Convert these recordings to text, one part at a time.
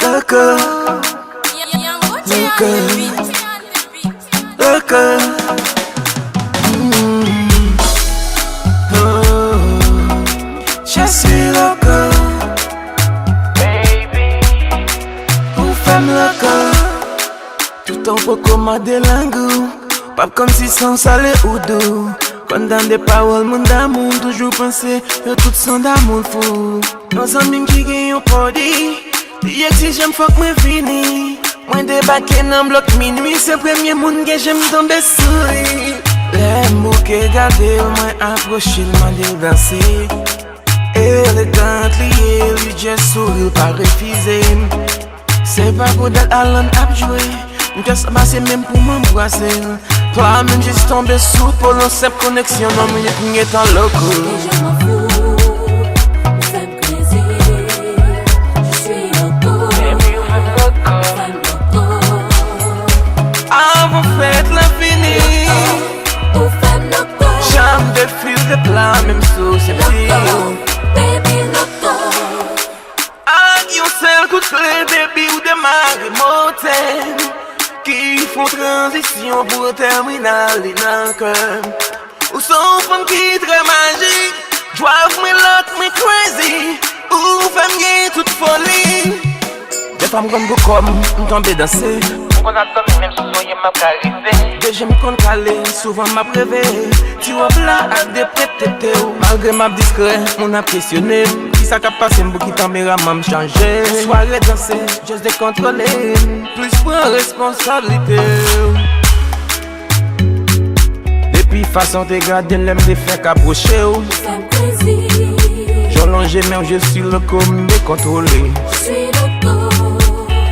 Loco, loco. Oh, je suis loco, baby. Ou femme loco, tout en peu comme des langues. Pas comme si sans salé ou doux. Quand dans des paroles, mon d'amour, toujours penser à tout son d'amour fou. Nos amis qui gagnent au podi, dis que si j'aime, faut que me fini. Moi débarquer dans bloc minuit, c'est le premier monde que j'aime tomber souris. Les mots que gardé, moi approcher, le monde danser. Élégante, lié, lui juste sourire, pas refuser. C'est pas pour d'être à l'an à jouer. Just passer même pour m'embrasser. Toi-même juste tombé sous pour nos simple connexion. Non mais il est en loco. Et je m'en fous, on fait me plaisir. Je suis loco, Baby, on fait loco. femme loco. Avant fête l'infini. Ou femme loco, J'aime de fil de plat, même sous c'est petit. loco, baby loco. Ah, you sell coup de clé, baby, ou des maris qui font transition pour terminer dans le cœur. Ou sont femmes qui très magiques, drive me lot me crazy. Ou femmes qui toute folie. Des femmes comme vous comme, m'tomber danser. On a dormi même si soyez m'a carré. Déjà m'con calé, souvent m'a prévé. Tu vois là avec des prêtés. Malgré ma discret, mon impressionné. Si ça qu'a passé, m'bou qui caméra m'a changé. Soirée danser, juste décontrôler. Plus pour responsabilité. Depuis façon de garder l'aime de faire qu'approcher. Ou femme plaisir. J'en longe même je suis le comme décontrôlé. Je suis loco,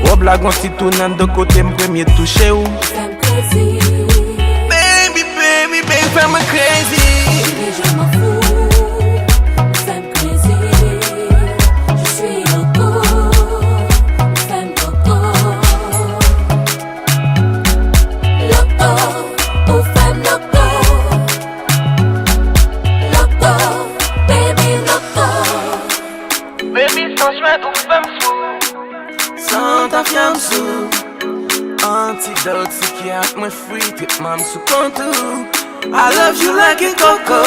Rob la gonti tournant de côté, m'premier touché ou. femme plaisir. Baby, baby, baby, fais-moi crazy. Et je m'en fous, femme plaisir. Je suis loco, femme loco. Loco, ou femme loco. Loco, baby loco. Baby, sans chemin, ou femme fou. Sans ta fiamme sous. Antidote, psychiatre, moi free, traitement sous contour. I love you like a coco.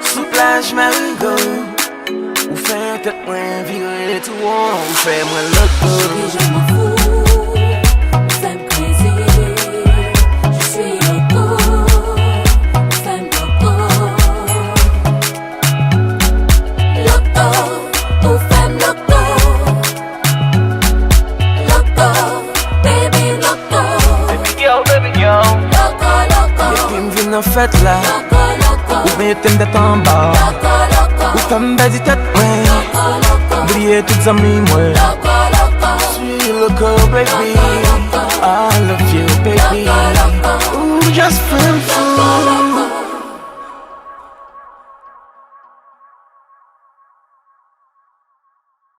Sous plage, marigot. Ou fait tête, moi virer tout rond. Ou fait moi loco. Et je m'en fous, femme plaisir. Je suis loco, femme loco. Loco, ou femme loco. Loco, baby loco. Baby girl. Loco, loco. Y'a qui m'vient en fête là. Loco, loco. Ou bien t'aimes d'être en bas. Loco, loco. Ou femme bête tête, moi. Loco, loco. Oublier toutes amis, moi. Loco, loco. Suis loco, baby. I love you, baby. Ooh, just for